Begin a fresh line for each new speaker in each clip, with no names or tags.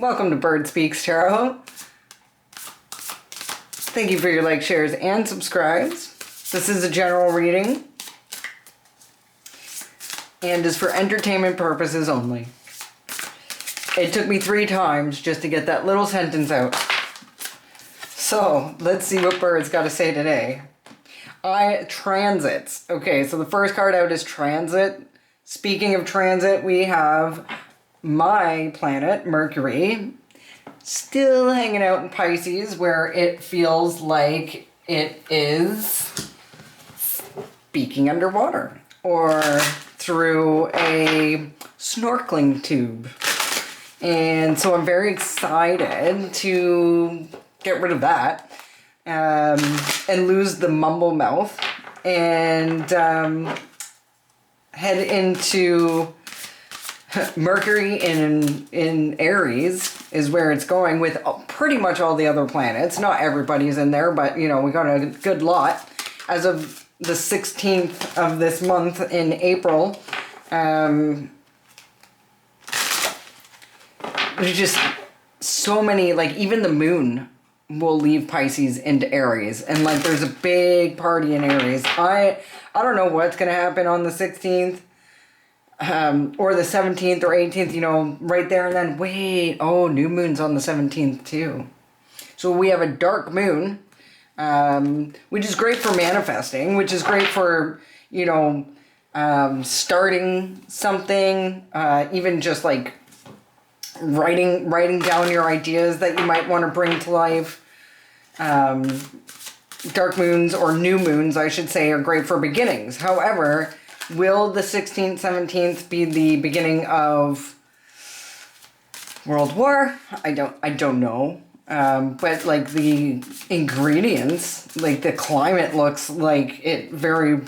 Welcome to Bird Speaks Tarot. Thank you for your likes, shares, and subscribes. This is a general reading and is for entertainment purposes only. It took me 3 times just to get that little sentence out. So, let's see what Bird's got to say today. Transits. Okay, so the first card out is transit. Speaking of transit, we have my planet, Mercury, still hanging out in Pisces, where it feels like it is speaking underwater or through a snorkeling tube. And so I'm very excited to get rid of that and lose the mumble mouth and head into Mercury in Aries is where it's going with pretty much all the other planets. Not everybody's in there, but you know, we got a good lot. As of the 16th of this month in April, there's just so many, like even the moon will leave Pisces into Aries, and like there's a big party in Aries. I don't know what's gonna happen on the 16th. Or the 17th or 18th, you know, right there, and then wait, oh, new moon's on the 17th too. So we have a dark moon, which is great for manifesting, which is great for, you know, starting something, even just like writing down your ideas that you might want to bring to life. Dark moons, or new moons, I should say, are great for beginnings. However, will the 16th, 17th be the beginning of World War? I don't know. But like the ingredients, like the climate looks like it very,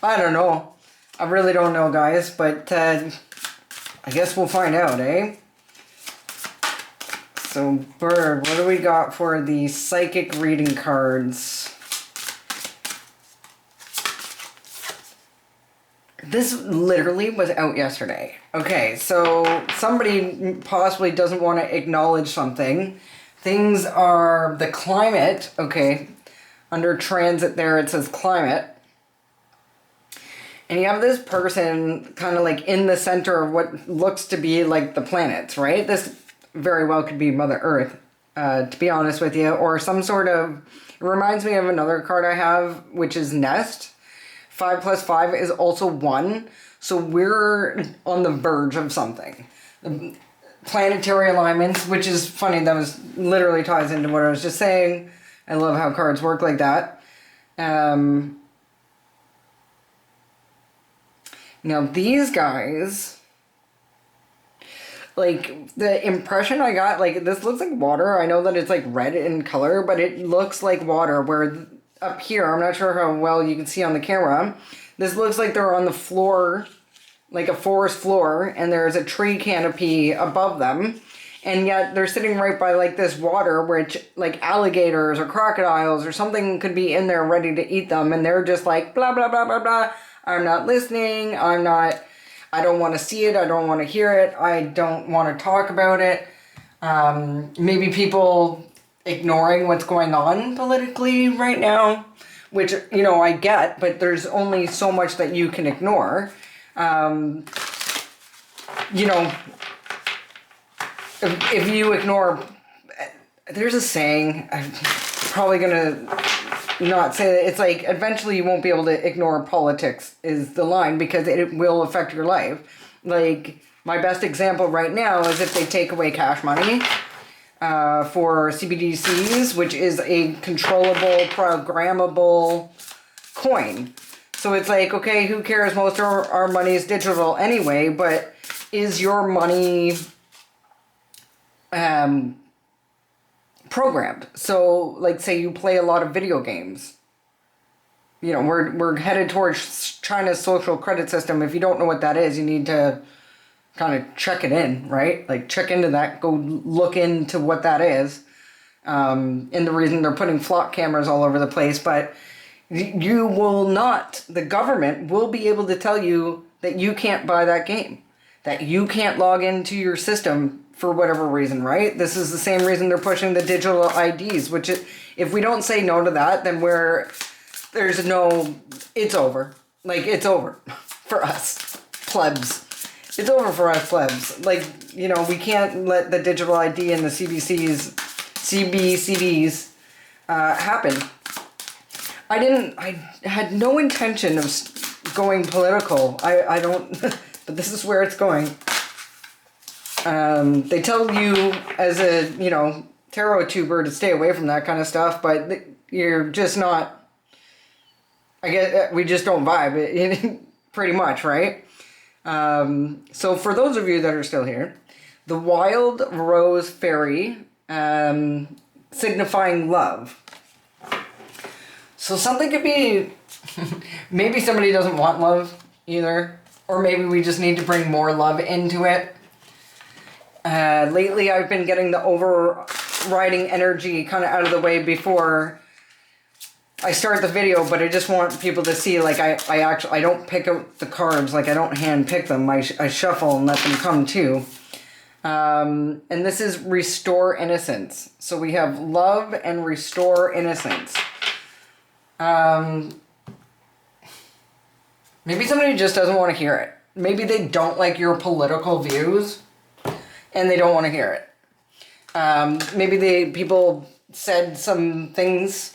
I don't know. I really don't know, guys, but I guess we'll find out, eh? So, Bird, what do we got for the psychic reading cards? This literally was out yesterday. Okay, so somebody possibly doesn't want to acknowledge something. Things are the climate, okay, under transit there it says climate. And you have this person kind of like in the center of what looks to be like the planets, right? This very well could be Mother Earth, to be honest with you, or some sort of, it reminds me of another card I have, which is Nest. 5 plus 5 is also 1. So we're on the verge of something. The planetary alignments, which is funny, that was literally ties into what I was just saying. I love how cards work like that. Now these guys, like the impression I got, like this looks like water. I know that it's like red in color, but it looks like water, where up here, I'm not sure how well you can see on the camera, this looks like they're on the floor, like a forest floor, and there's a tree canopy above them, and yet they're sitting right by like this water, which like alligators or crocodiles or something could be in there ready to eat them, and they're just like blah blah blah blah blah. I'm not listening, I don't want to see it, I don't want to hear it, I don't want to talk about it. Maybe people ignoring what's going on politically right now, which, you know, I get, but there's only so much that you can ignore. You know, if you ignore, there's a saying, I'm probably gonna not say that, it's like eventually you won't be able to ignore politics is the line, because it will affect your life. Like my best example right now is if they take away cash money for CBDCs, which is a controllable, programmable coin. So it's like, okay, who cares? Most of our money is digital anyway, but is your money programmed? So like say you play a lot of video games. You know, we're headed towards China's social credit system. If you don't know what that is, you need to kind of check it in, right? Like check into that, go look into what that is. And the reason they're putting flock cameras all over the place, but you will not, the government will be able to tell you that you can't buy that game. that you can't log into your system for whatever reason, right? This is the same reason they're pushing the digital IDs, which is, if we don't say no to that, then it's over. Like, it's over for us plebs. It's over for us plebs. Like, you know, we can't let the digital ID and the CBCBs happen. I had no intention of going political. I don't, but this is where it's going. They tell you as a, you know, tarot tuber to stay away from that kind of stuff, but you're just not, I guess we just don't vibe, pretty much, right? So for those of you that are still here, the Wild Rose Fairy, signifying love. So something could be, maybe somebody doesn't want love either, or maybe we just need to bring more love into it. Lately I've been getting the overriding energy kind of out of the way before I start the video, but I just want people to see, like, I don't pick out the cards, like, I don't hand pick them, I shuffle and let them come too. And this is Restore Innocence. So we have love and restore innocence. Maybe somebody just doesn't want to hear it. Maybe they don't like your political views and they don't want to hear it. Maybe people said some things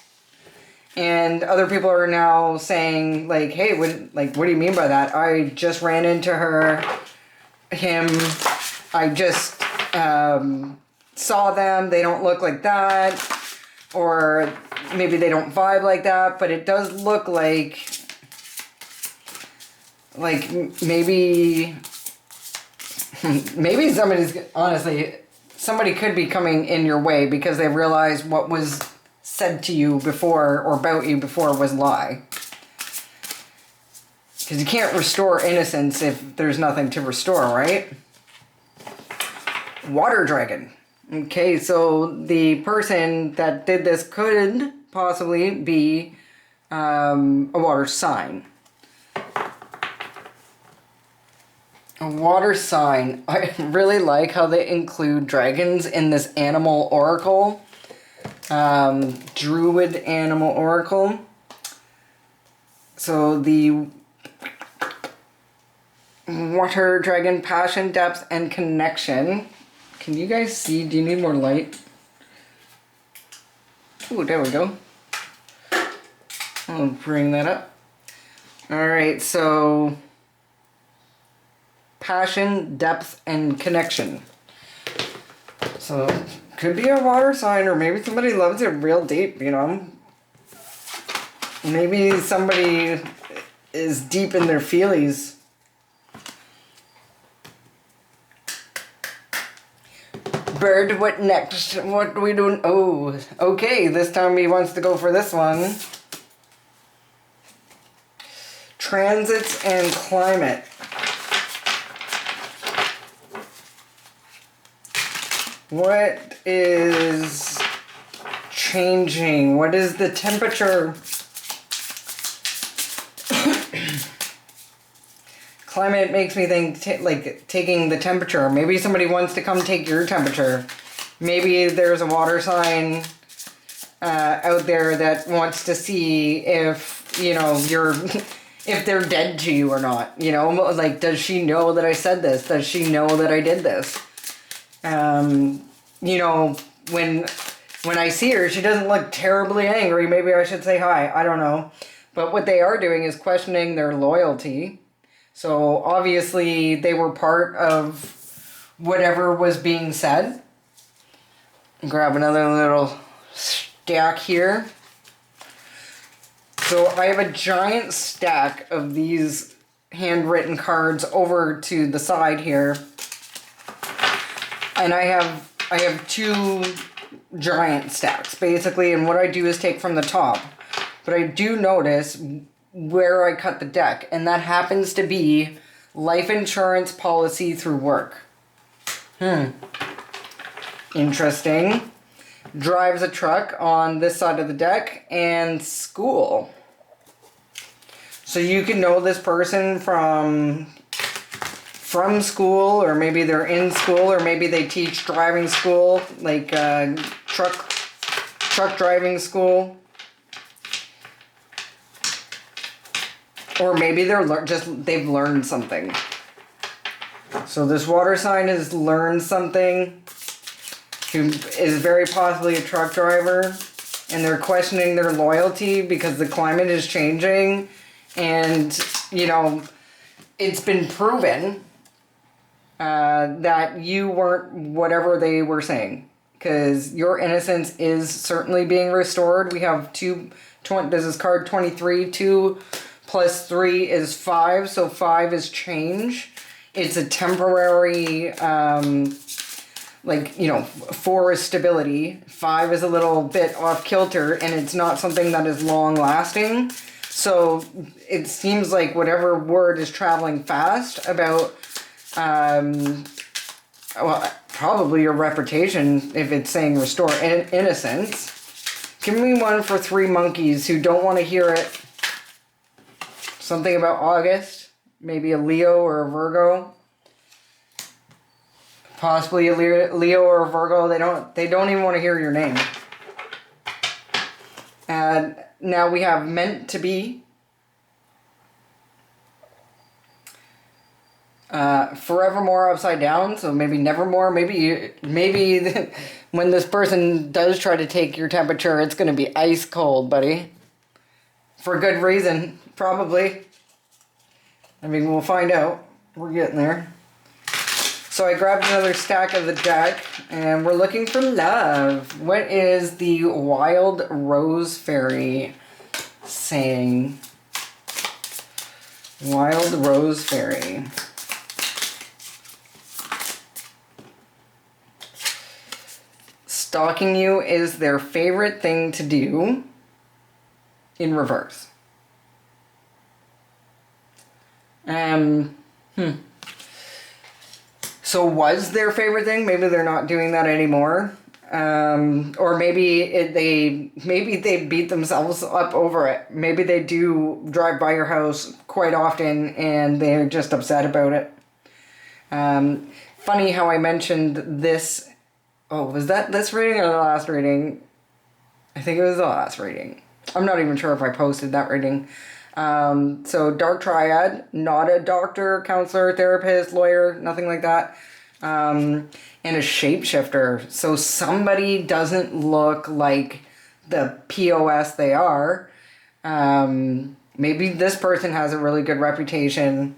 and other people are now saying, like, hey, what do you mean by that? I just ran into him, I just saw them, they don't look like that, or maybe they don't vibe like that, but it does look like maybe somebody could be coming in your way because they realize what was said to you before or about you before was lie. Because you can't restore innocence if there's nothing to restore, right? Water dragon. Okay, so the person that did this could possibly be a water sign. A water sign. I really like how they include dragons in this animal oracle. Druid animal oracle. So the water dragon, passion, depth, and connection. Can you guys see? Do you need more light? Ooh, there we go. I'll bring that up. Alright, so passion, depth, and connection. So, could be a water sign, or maybe somebody loves it real deep, you know? Maybe somebody is deep in their feelies. Bird, what next? What do we do? Oh, okay, this time he wants to go for this one. Transits and climate. What is changing? What is the temperature? Climate makes me think like taking the temperature. Maybe somebody wants to come take your temperature. Maybe there's a water sign out there that wants to see if, you know, if they're dead to you or not. You know, like, does she know that I said this? Does she know that I did this? You know, when I see her, she doesn't look terribly angry. Maybe I should say hi. I don't know. But what they are doing is questioning their loyalty. So obviously they were part of whatever was being said. Grab another little stack here. So I have a giant stack of these handwritten cards over to the side here. And I have two giant stacks basically, and what I do is take from the top. But I do notice where I cut the deck, and that happens to be life insurance policy through work. Interesting. Drives a truck on this side of the deck, and school. So you can know this person from from school, or maybe they're in school, or maybe they teach driving school, like truck driving school. Or maybe they've learned something. So this water sign has learned something, who is very possibly a truck driver, and they're questioning their loyalty because the climate is changing, and, you know, it's been proven that you weren't whatever they were saying, because your innocence is certainly being restored. We have this is card 23, 2 plus 3 is 5, so 5 is change. It's a temporary, like, you know, 4 is stability, 5 is a little bit off kilter, and it's not something that is long lasting. So it seems like whatever word is traveling fast about, well, probably your reputation, if it's saying restore innocence. Give me one for 3 monkeys who don't want to hear it. Something about August, maybe a Leo or a Virgo. Possibly a Leo or a Virgo. They don't even want to hear your name. And now we have meant to be. Forevermore upside down, so maybe nevermore. Maybe when this person does try to take your temperature, it's going to be ice cold, buddy. For good reason, probably. I mean, we'll find out. We're getting there. So I grabbed another stack of the deck, and we're looking for love. What is the Wild Rose Fairy saying? Wild Rose Fairy. Stalking you is their favorite thing to do, in reverse. So was their favorite thing? Maybe they're not doing that anymore. Or maybe they beat themselves up over it. Maybe they do drive by your house quite often and they're just upset about it. Funny how I mentioned this. Oh, was that this reading or the last reading? I think it was the last reading. I'm not even sure if I posted that reading. So Dark Triad, not a doctor, counselor, therapist, lawyer, nothing like that. And a shapeshifter. So somebody doesn't look like the POS they are. Maybe this person has a really good reputation.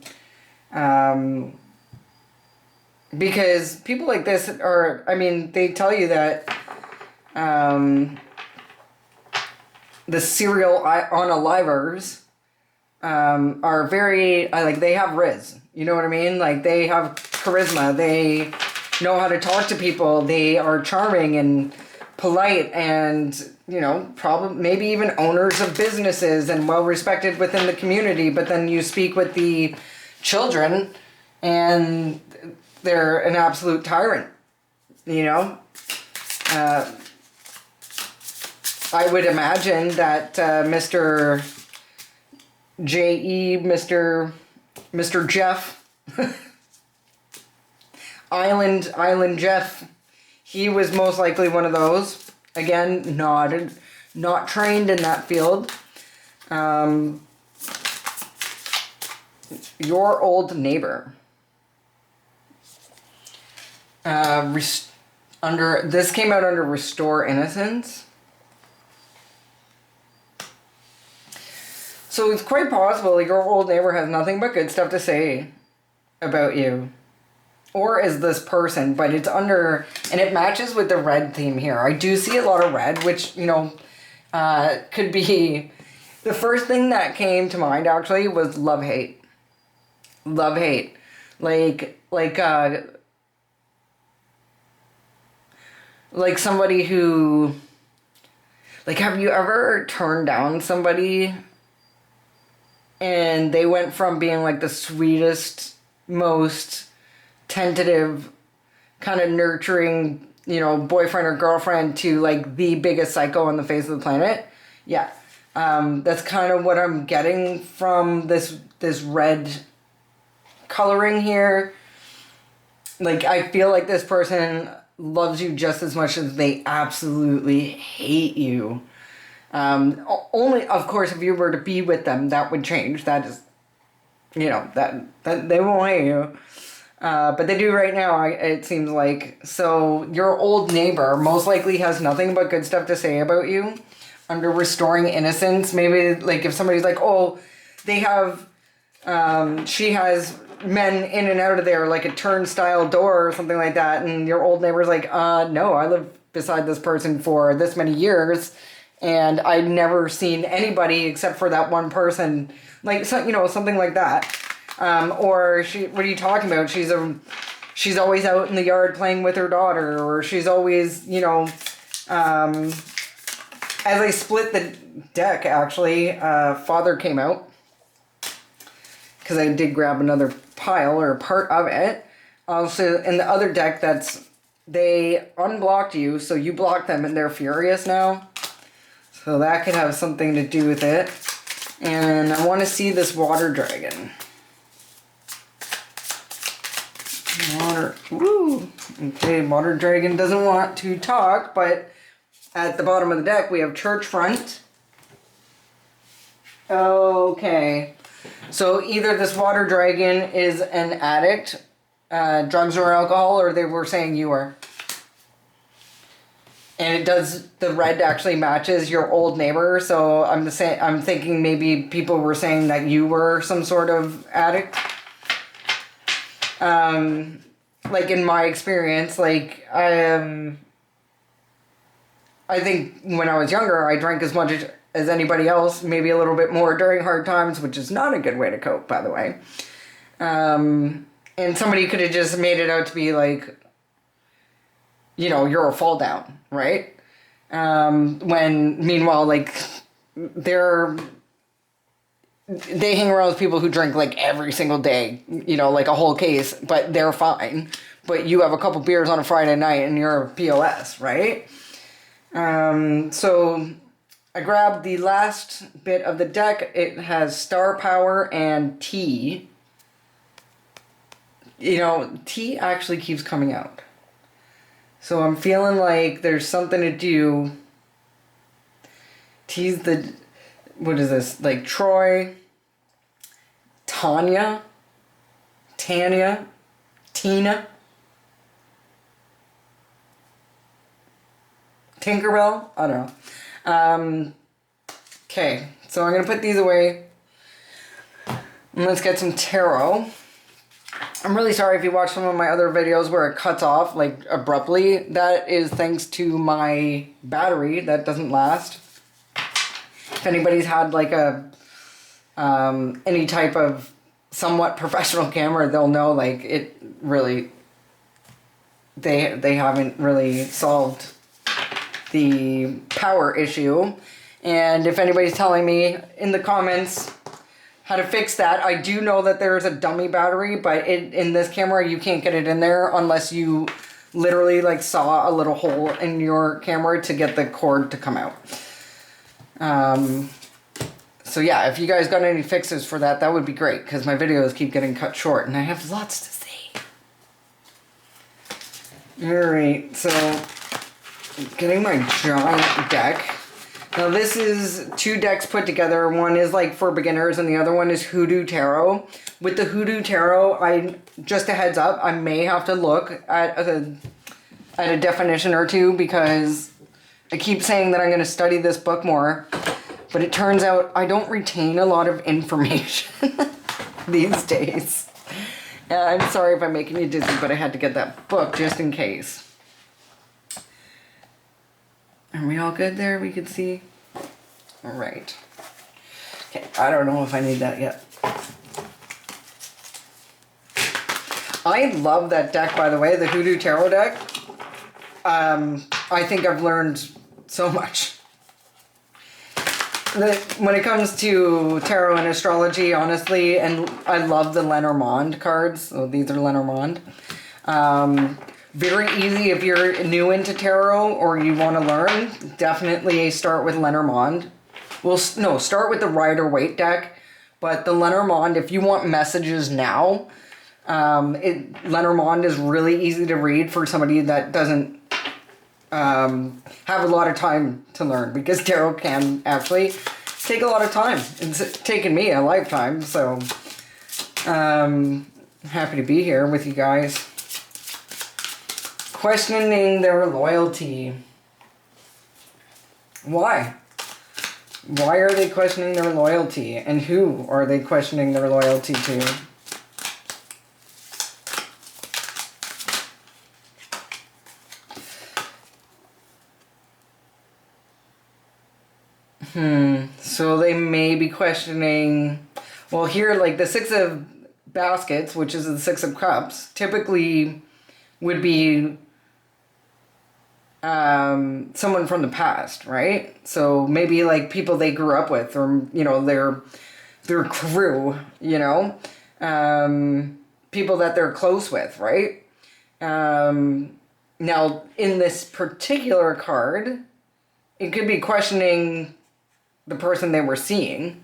Because people like this are, I mean, they tell you that the serial unalivers are very, like, they have riz. You know what I mean? Like, they have charisma. They know how to talk to people. They are charming and polite and, you know, probably maybe even owners of businesses and well respected within the community. But then you speak with the children and they're an absolute tyrant, you know? I would imagine that Mr. J.E., Mr. Jeff, Island Jeff, he was most likely one of those. Again, not trained in that field. Your old neighbor. This came out under Restore Innocence. So it's quite possible your old neighbor has nothing but good stuff to say about you. Or is this person, but it's under, and it matches with the red theme here. I do see a lot of red, which, you know, could be, the first thing that came to mind actually was love-hate. Love-hate. Like somebody who, like, have you ever turned down somebody and they went from being like the sweetest, most tentative, kind of nurturing, you know, boyfriend or girlfriend to like the biggest psycho on the face of the planet? Yeah. That's kind of what I'm getting from this red coloring here. Like, I feel like this person loves you just as much as they absolutely hate you. Only, of course, if you were to be with them, that would change. That is, that they won't hate you. But they do right now, it seems like. So your old neighbor most likely has nothing but good stuff to say about you. Under restoring innocence, maybe like if somebody's like, oh, they have, she has men in and out of there like a turnstile door or something like that, and your old neighbor's like, no, I live beside this person for this many years, and I'd never seen anybody except for that one person, like, so, something like that. Or what are you talking about? She's always out in the yard playing with her daughter, or she's always, as I split the deck, actually, Father came out, because I did grab another pile, or part of it. Also, in the other deck, they unblocked you, so you blocked them, and they're furious now. So that could have something to do with it. And I want to see this water dragon. Woo! Okay, water dragon doesn't want to talk, but at the bottom of the deck, we have church front. Okay. So either this water dragon is an addict, drugs or alcohol, or they were saying you were. And the red actually matches your old neighbor, so I'm thinking maybe people were saying that you were some sort of addict. Like in my experience, like I think when I was younger, I drank as much as anybody else, maybe a little bit more during hard times, which is not a good way to cope, by the way. And somebody could have just made it out to be like, you're a fall down, right? When meanwhile, like, they hang around with people who drink like every single day, like a whole case, but they're fine. But you have a couple beers on a Friday night and you're a POS, right? So I grabbed the last bit of the deck. It has Star Power and T. T actually keeps coming out. So I'm feeling like there's something to do. T's what is this? Like Troy, Tanya, Tina. Tinkerbell? I don't know. Okay, so I'm going to put these away. And let's get some tarot. I'm really sorry if you watch some of my other videos where it cuts off, like, abruptly. That is thanks to my battery that doesn't last. If anybody's had, like, any type of somewhat professional camera, they'll know, like, it really... They haven't really solved the power issue. And if anybody's telling me in the comments how to fix that, I do know that there's a dummy battery, but in this camera you can't get it in there unless you literally like saw a little hole in your camera to get the cord to come out. So yeah, if you guys got any fixes for that, that would be great, because my videos keep getting cut short and I have lots to say. Alright, so getting my giant deck. Now this is 2 decks put together. One is like for beginners and the other one is Hoodoo Tarot. With the Hoodoo Tarot, just a heads up, I may have to look at a definition or two, because I keep saying that I'm going to study this book more, but it turns out I don't retain a lot of information these days. I'm sorry if I'm making you dizzy, but I had to get that book just in case. Are we all good there? We can see? Alright. Okay, I don't know if I need that yet. I love that deck, by the way, the Hoodoo Tarot deck. I think I've learned so much. When it comes to tarot and astrology, honestly, and I love the Lenormand cards. So these are Lenormand. Very easy if you're new into tarot or you want to learn. Definitely start with Lenormand. Well, no, start with the Rider-Waite deck. But the Lenormand, if you want messages now, Lenormand is really easy to read for somebody that doesn't have a lot of time to learn, because tarot can actually take a lot of time. It's taken me a lifetime, so I'm happy to be here with you guys. Questioning their loyalty. Why? Why are they questioning their loyalty? And who are they questioning their loyalty to? So they may be questioning, well, here, like the Six of Baskets, which is the Six of Cups, typically would be someone from the past, right? So maybe like people they grew up with, or, you know, their crew, you know, people that they're close with, right? Now, in this particular card, it could be questioning the person they were seeing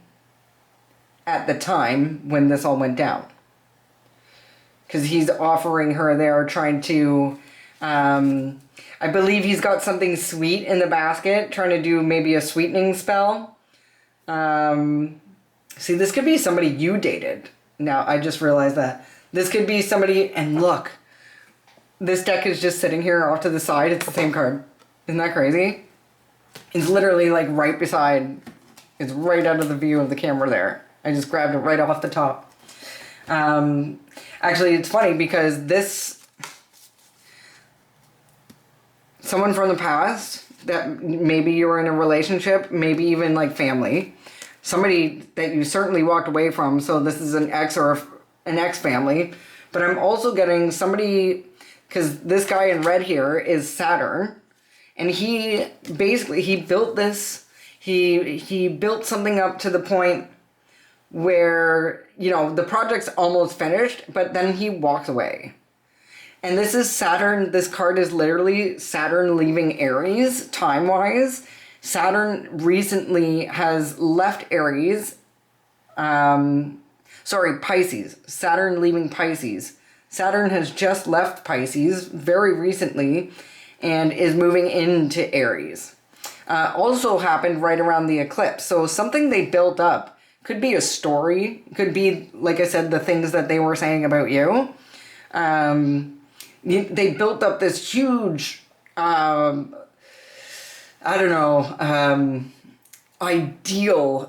at the time when this all went down. Because he's offering her there, trying to, I believe he's got something sweet in the basket, trying to do maybe a sweetening spell. See, this could be somebody you dated. Now, I just realized that. This could be somebody, and look, this deck is just sitting here off to the side. It's the same card. Isn't that crazy? It's literally like right beside, it's right out of the view of the camera there. I just grabbed it right off the top. Actually, it's funny because this, someone from the past that maybe you were in a relationship, maybe even like family, somebody that you certainly walked away from. So this is an ex or an ex family, but I'm also getting somebody, because this guy in red here is Saturn. And he basically, he built this, he built something up to the point where, you know, the project's almost finished, but then he walks away. And this is Saturn, this card is literally Saturn leaving Aries, time-wise. Saturn recently has left Aries, Pisces. Saturn leaving Pisces. Saturn has just left Pisces very recently, and is moving into Aries. Also happened right around the eclipse. So something they built up, could be a story, could be, like I said, the things that they were saying about you. They built up this huge, ideal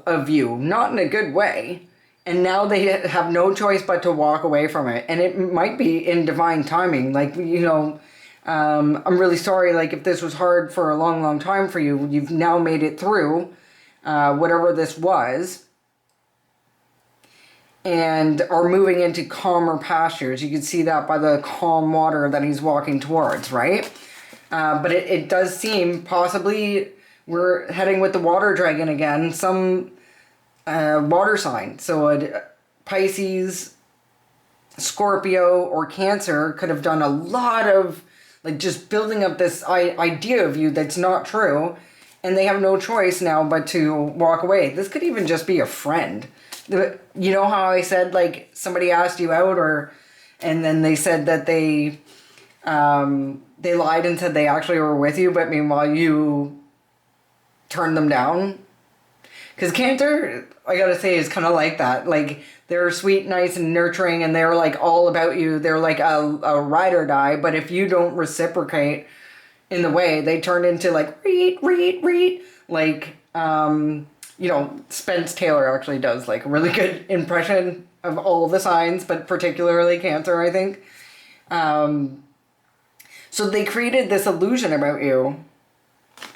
of you, not in a good way. And now they have no choice but to walk away from it. And it might be in divine timing, like, you know, I'm really sorry, like, if this was hard for a long, long time for you, you've now made it through, whatever this was, and are moving into calmer pastures. You can see that by the calm water that he's walking towards, right? But it does seem possibly we're heading with the water dragon again, some water sign. So Pisces, Scorpio, or Cancer could have done a lot of, like, just building up this idea of you that's not true, and they have no choice now but to walk away. This could even just be a friend. You know how I said, like, somebody asked you out, and then they said that they lied and said they actually were with you, but meanwhile you turned them down? Because Cancer, I gotta say, is kind of like that. Like, they're sweet, nice, and nurturing, and they're, like, all about you. They're like a ride or die, but if you don't reciprocate in the way, they turn into, like, reet. Like, you know, Spence Taylor actually does, like, a really good impression of all the signs, but particularly Cancer, I think. So they created this illusion about you,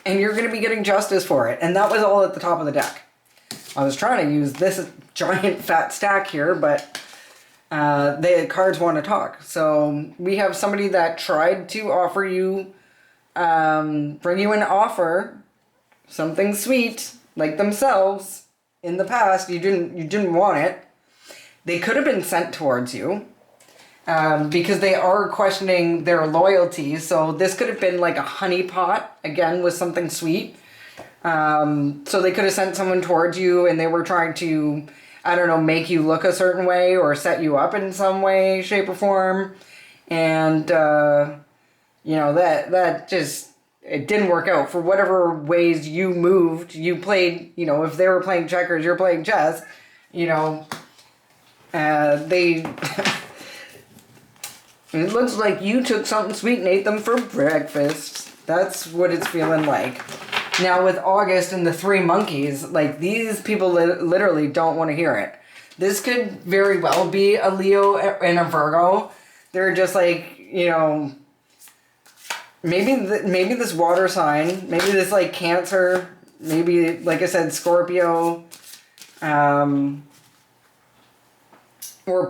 and you're going to be getting justice for it. And that was all at the top of the deck. I was trying to use this giant fat stack here, but the cards want to talk. So we have somebody that tried to offer you, bring you an offer, something sweet, like themselves, in the past. You didn't want it. They could have been sent towards you, because they are questioning their loyalty. So this could have been like a honeypot, again, with something sweet. So they could have sent someone towards you, and they were trying to I don't know, make you look a certain way or set you up in some way, shape, or form. And, you know, that just, it didn't work out. For whatever ways you moved, you played, you know, if they were playing checkers, you're playing chess, you know, they... It looks like you took something sweet and ate them for breakfast. That's what it's feeling like. Now with August and the three monkeys, like these people literally don't want to hear it. This could very well be a Leo and a Virgo. They're just like, you know, maybe this water sign, maybe this like Cancer, maybe like I said, Scorpio, or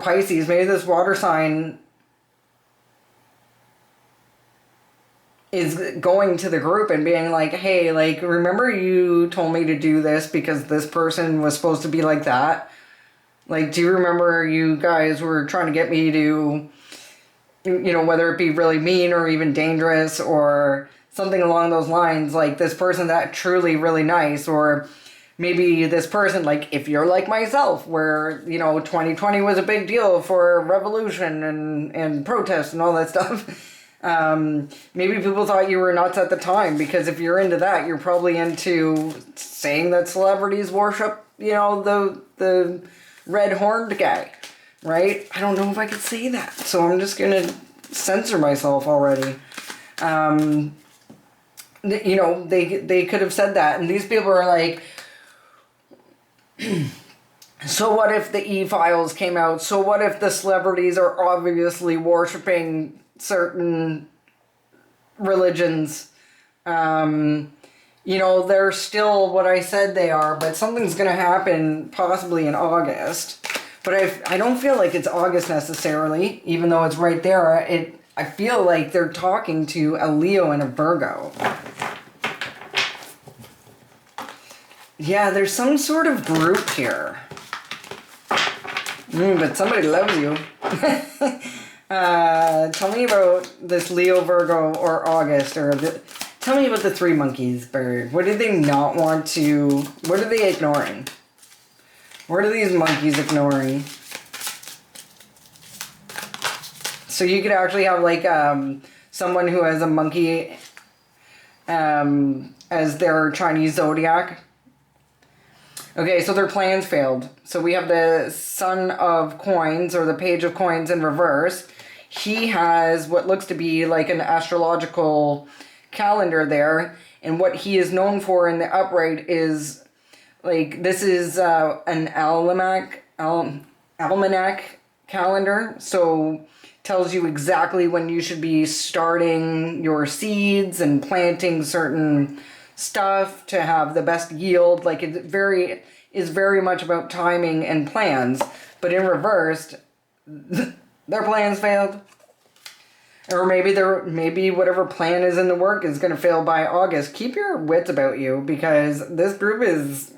Pisces. Maybe this water sign is going to the group and being like, hey, like, remember you told me to do this because this person was supposed to be like that? Like, do you remember you guys were trying to get me to, you know, whether it be really mean or even dangerous or something along those lines, like this person that truly really nice, or maybe this person, like, if you're like myself, where, you know, 2020 was a big deal for revolution and protest and all that stuff. Maybe people thought you were nuts at the time, because if you're into that, you're probably into saying that celebrities worship, you know, the red-horned guy, right? I don't know if I could say that, so I'm just gonna censor myself already. You know, they could have said that, and these people are like, so what if the E-Files came out? So what if the celebrities are obviously worshiping certain religions? You know, they're still what I said they are, but something's going to happen possibly in August. But I don't feel like it's August necessarily, even though it's right there. I feel like they're talking to a Leo and a Virgo. Yeah, there's some sort of group here. But somebody loves you. Tell me about this Leo, Virgo, or August, or tell me about the three monkeys, Bird. What did they not want to, what are they ignoring? What are these monkeys ignoring? So you could actually have like someone who has a monkey as their Chinese zodiac. Okay, so their plans failed. So we have the Son of Coins, or the Page of Coins in reverse. He has what looks to be like an astrological calendar there. And what he is known for in the upright is, like, this is an almanac calendar. So tells you exactly when you should be starting your seeds and planting certain stuff to have the best yield. Like, it is very much about timing and plans. But in reverse, their plans failed. Or maybe whatever plan is in the work is going to fail by August. Keep your wits about you, because this group is,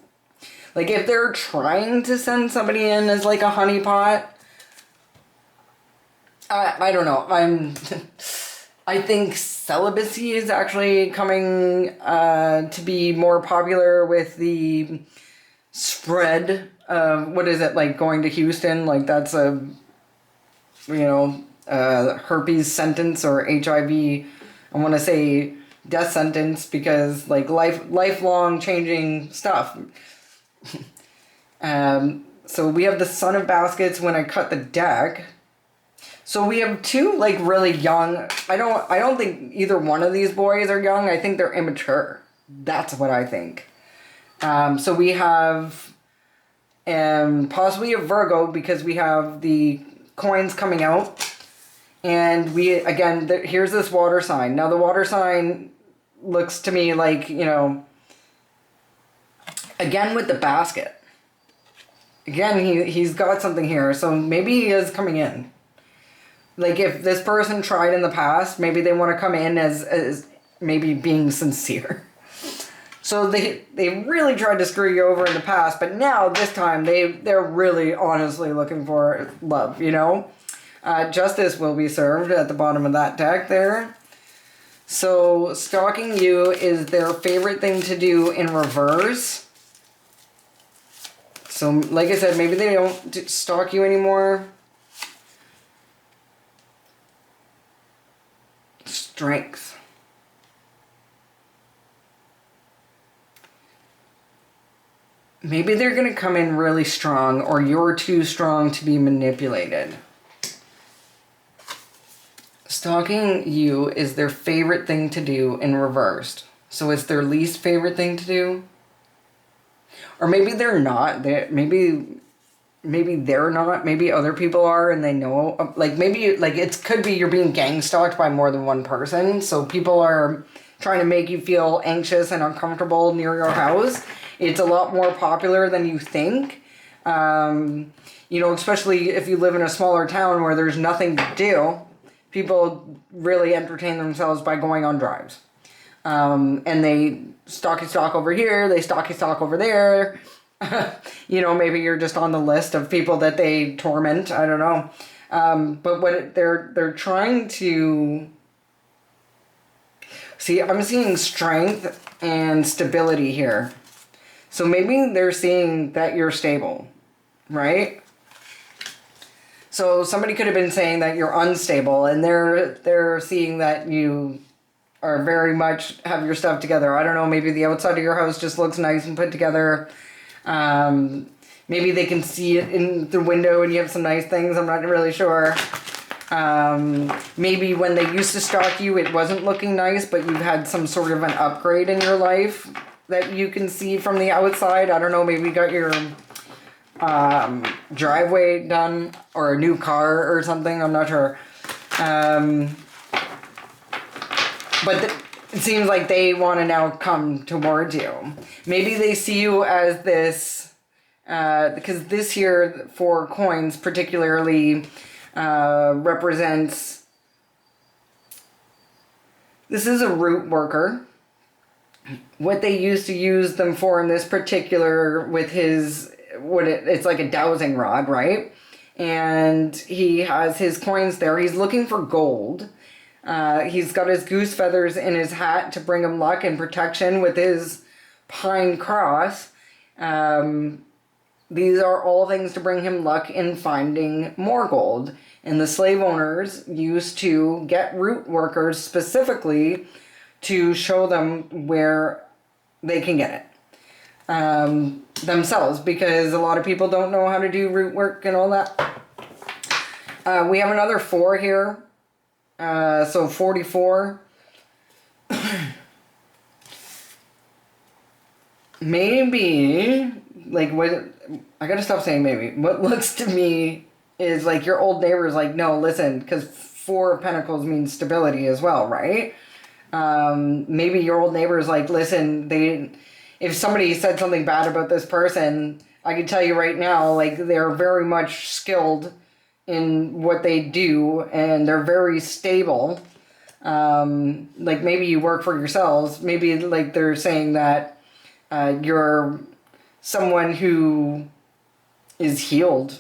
like, if they're trying to send somebody in as like a honeypot, I don't know. I think celibacy is actually coming to be more popular with the spread of, what is it, like going to Houston? Like, that's a, you know, herpes sentence, or HIV, I want to say death sentence, because like lifelong changing stuff. So we have the Son of Baskets when I cut the deck. So we have two like really young. I don't think either one of these boys are young. I think they're immature. That's what I think. So we have possibly a Virgo, because we have the coins coming out. And we, again, here's this water sign. Now the water sign looks to me like, you know, again with the basket. Again, he's got something here. So maybe he is coming in. Like, if this person tried in the past, maybe they want to come in as maybe being sincere. So they really tried to screw you over in the past, but now, this time, they're really honestly looking for love, you know? Justice will be served at the bottom of that deck there. So, stalking you is their favorite thing to do in reverse. So, like I said, maybe they don't stalk you anymore. Strength. Maybe they're going to come in really strong, or you're too strong to be manipulated. Stalking you is their favorite thing to do in reversed. So it's their least favorite thing to do. Or maybe they're not. Maybe they're not. Maybe other people are and they know. Like maybe like it could be you're being gang stalked by more than one person. So people are trying to make you feel anxious and uncomfortable near your house. It's a lot more popular than you think. You know, especially if you live in a smaller town where there's nothing to do. People really entertain themselves by going on drives. And they stalky stalk over here, they stalky stalk over there. You know, maybe you're just on the list of people that they torment. I don't know. But what they're trying to... See, I'm seeing strength and stability here. So maybe they're seeing that you're stable, right? So somebody could have been saying that you're unstable, and they're seeing that you are very much have your stuff together. I don't know, maybe the outside of your house just looks nice and put together. Maybe they can see it in the window and you have some nice things. I'm not really sure. Maybe when they used to stalk you, it wasn't looking nice, but you've had some sort of an upgrade in your life that you can see from the outside. I don't know, maybe you got your driveway done or a new car or something. I'm not sure. But it seems like they want to now come towards you. Maybe they see you as this, because this here, 4 coins particularly represents, this is a root worker. What they used to use them for in this particular, with his, it's like a dowsing rod, right? And he has his coins there. He's looking for gold. He's got his goose feathers in his hat to bring him luck and protection with his pine cross. These are all things to bring him luck in finding more gold. And the slave owners used to get root workers specifically to show them where they can get it themselves, because a lot of people don't know how to do root work and all that. We have another 4 here. So 44. Maybe, like, what, I gotta stop saying maybe. What looks to me is like your old neighbor's like, no, listen, because 4 of Pentacles means stability as well, right? Maybe your old neighbor's like, listen, if somebody said something bad about this person, I can tell you right now, like, they're very much skilled in what they do, and they're very stable. Like, maybe you work for yourselves. Maybe, like, they're saying that you're someone who is healed.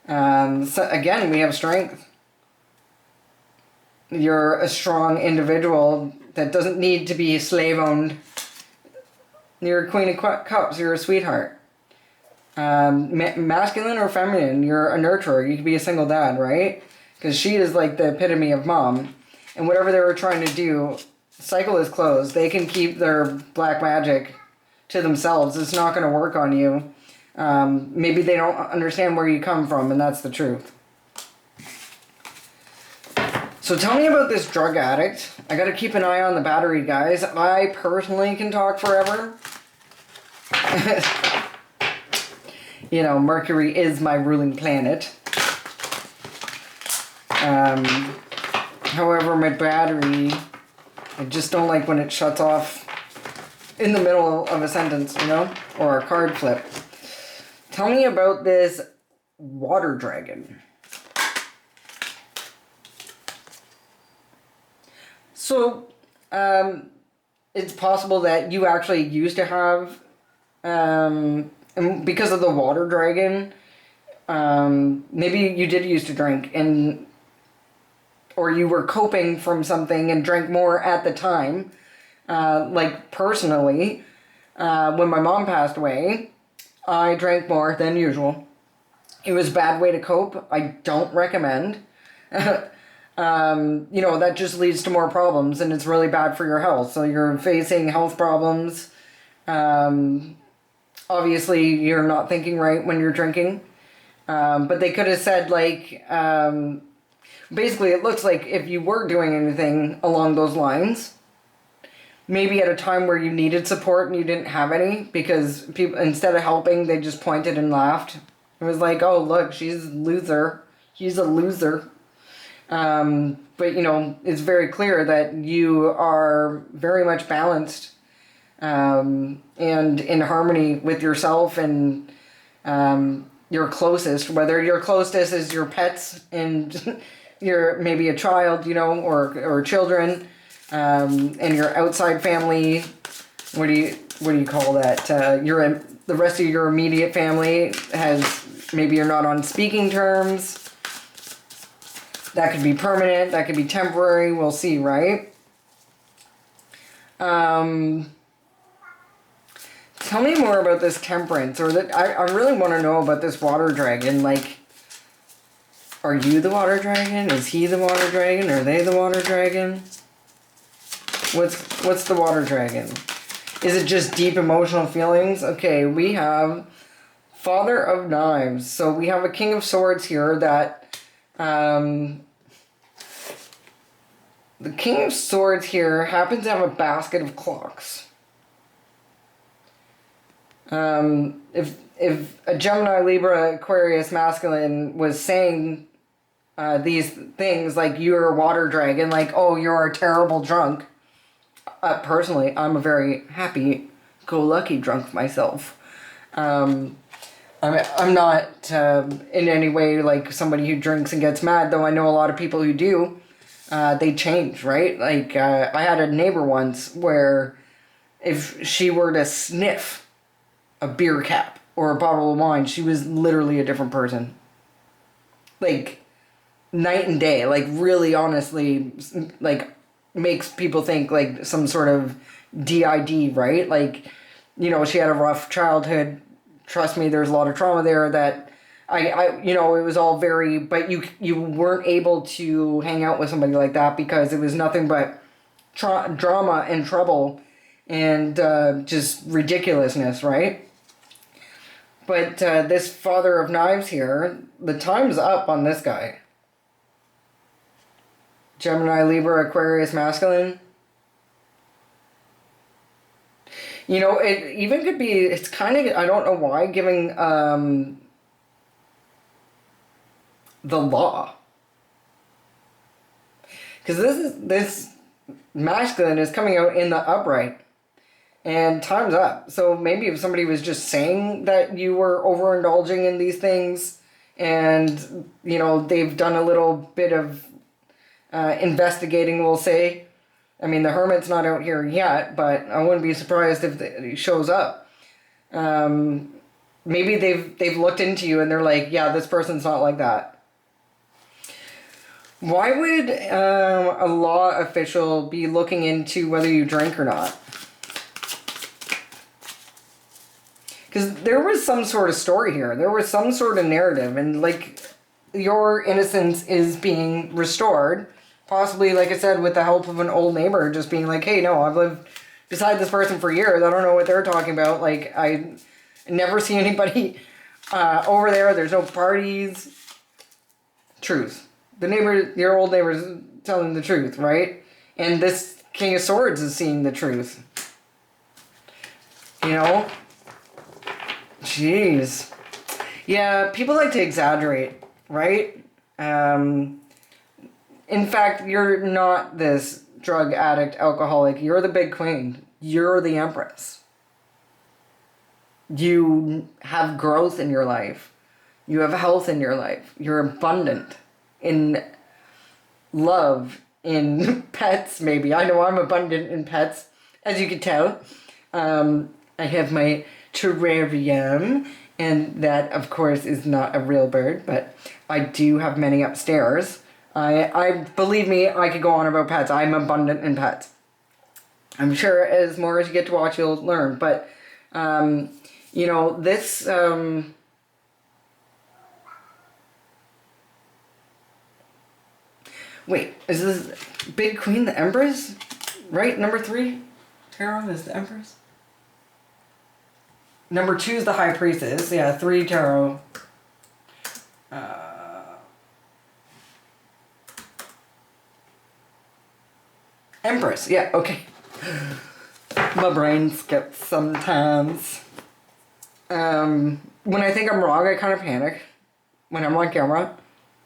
So again, we have strength. You're a strong individual that doesn't need to be slave-owned. You're a Queen of Cups. You're a sweetheart. Masculine or feminine, you're a nurturer. You could be a single dad, right? Because she is like the epitome of mom. And whatever they were trying to do, cycle is closed. They can keep their black magic to themselves. It's not going to work on you. Maybe they don't understand where you come from, and that's the truth. So tell me about this drug addict. I got to keep an eye on the battery, guys. I personally can talk forever. You know, Mercury is my ruling planet. However, my battery, I just don't like when it shuts off in the middle of a sentence, you know, or a card flip. Tell me about this water dragon. So, it's possible that you actually used to have, and because of the water dragon, maybe you did used to drink, and or you were coping from something and drank more at the time. Like personally, when my mom passed away, I drank more than usual. It was a bad way to cope. I don't recommend. That just leads to more problems and it's really bad for your health. So you're facing health problems. Um, Obviously, you're not thinking right when you're drinking. But they could have said, like, basically, it looks like if you were doing anything along those lines, maybe at a time where you needed support and you didn't have any, because people, instead of helping, they just pointed and laughed. It was like, oh, look, she's a loser. He's a loser. But, it's very clear that you are very much balanced and in harmony with yourself and your closest, whether your closest is your pets and your maybe a child, or children, and your outside family. What do you call that? The rest of your immediate family maybe you're not on speaking terms. That could be permanent. That could be temporary. We'll see, right? Tell me more about this temperance, or that I really want to know about this water dragon. Like, are you the water dragon? Is he the water dragon? Are they the water dragon? What's the water dragon? Is it just deep emotional feelings? Okay, we have Father of Knives. So we have a King of Swords here that the King of Swords here happens to have a basket of clocks. If a Gemini, Libra, Aquarius masculine was saying these things like you're a water dragon, like, oh, you're a terrible drunk. Personally, I'm a very happy-go-lucky drunk myself. I'm not in any way like somebody who drinks and gets mad, though I know a lot of people who do. They change, right? Like, I had a neighbor once where if she were to sniff a beer cap or a bottle of wine, she was literally a different person. Like, night and day. Like, really honestly, like, makes people think, like, some sort of DID, right? Like, she had a rough childhood. Trust me, there's a lot of trauma there that it was all very, but you weren't able to hang out with somebody like that because it was nothing but drama and trouble and just ridiculousness, right? But this Father of Knives here, the time's up on this guy. Gemini, Libra, Aquarius, masculine. It even could be, it's kind of, I don't know why, giving the law. Because this masculine is coming out in the upright. And time's up. So maybe if somebody was just saying that you were overindulging in these things and, they've done a little bit of investigating, we'll say. I mean, the Hermit's not out here yet, but I wouldn't be surprised if he shows up. Maybe they've looked into you and they're like, yeah, this person's not like that. Why would a law official be looking into whether you drink or not? Because there was some sort of story here. There was some sort of narrative. And, like, your innocence is being restored. Possibly, like I said, with the help of an old neighbor. Just being like, hey, no, I've lived beside this person for years. I don't know what they're talking about. Like, I never see anybody over there. There's no parties. Truth. Your old neighbor's telling the truth, right? And this King of Swords is seeing the truth. Jeez. Yeah, people like to exaggerate, right? In fact, you're not this drug addict, alcoholic. You're the big queen. You're the empress. You have growth in your life. You have health in your life. You're abundant in love, in pets, maybe. I know I'm abundant in pets, as you can tell. I have my terrarium, and that, of course, is not a real bird, but I do have many upstairs. I believe me, I could go on about pets. I'm abundant in pets. I'm sure as more as you get to watch, you'll learn. But You know, this, wait, is this Big Queen the Empress? Right? Number 3 tarot is the Empress? Number 2 is the High Priestess. Yeah, 3 tarot. Empress. Yeah, okay. My brain skips sometimes. When I think I'm wrong, I kind of panic when I'm on camera.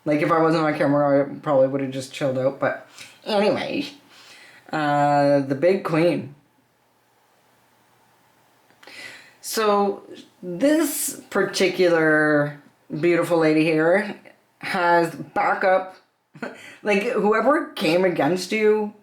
Like, if I wasn't on camera, I probably would have just chilled out. But anyway, the Big Queen. So this particular beautiful lady here has backup. Like, whoever came against you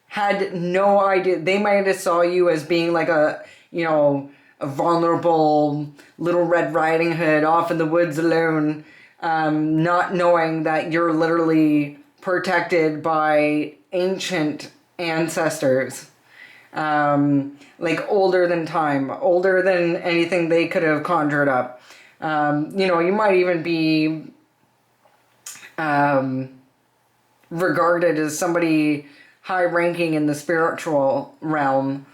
had no idea. They might have saw you as being like a, you know, a vulnerable little Red Riding Hood off in the woods alone, not knowing that you're literally protected by ancient ancestors. Like older than time, older than anything they could have conjured up. You know, you might even be regarded as somebody high ranking in the spiritual realm,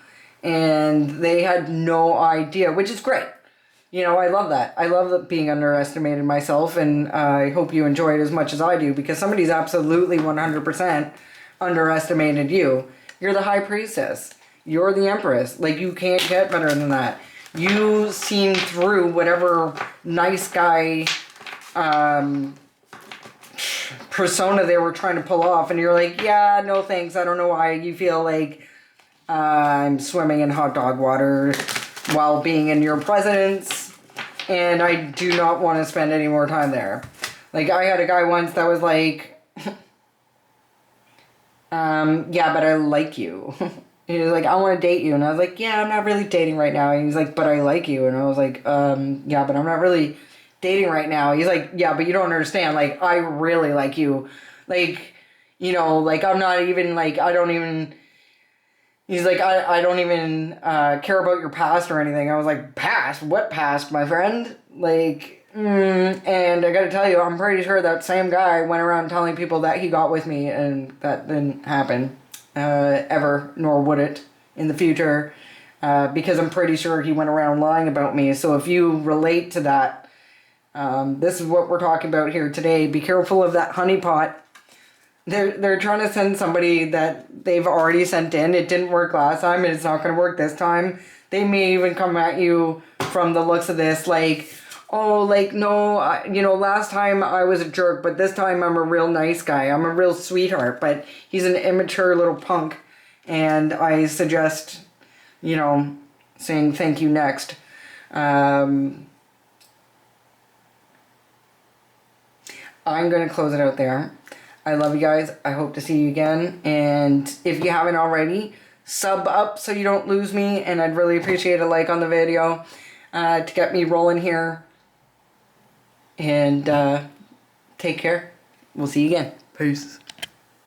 and they had no idea, which is great. You know, I love that. I love being underestimated myself, and I hope you enjoy it as much as I do, because somebody's absolutely 100% underestimated you. You're the High Priestess. You're the Empress. Like, you can't get better than that. You seen through whatever nice guy persona they were trying to pull off, and you're like, yeah, no thanks. I don't know why you feel like I'm swimming in hot dog water while being in your presence, and I do not want to spend any more time there. Like, I had a guy once that was like, yeah, but I like you. He was like, I want to date you. And I was like, yeah, I'm not really dating right now. And he's like, but I like you. And I was like, yeah, but I'm not really dating right now. He's like, yeah, but you don't understand. Like, I really like you. Like, you know, like, I'm not even, like, I don't even... He's like, I don't even care about your past or anything. I was like, past? What past, my friend? Like, and I gotta tell you, I'm pretty sure that same guy went around telling people that he got with me, and that didn't happen. Ever, nor would it in the future, because I'm pretty sure he went around lying about me. So if you relate to that, this is what we're talking about here today. Be careful of that honeypot. They're trying to send somebody that they've already sent in. It didn't work last time, and it's not going to work this time. They may even come at you from the looks of this like, oh, like, no, you know, last time I was a jerk, but this time I'm a real nice guy. I'm a real sweetheart, but he's an immature little punk. And I suggest, you know, saying thank you next. I'm going to close it out there. I love you guys. I hope to see you again. And if you haven't already, sub up so you don't lose me. And I'd really appreciate a like on the video to get me rolling here. And take care. We'll see you again. Peace.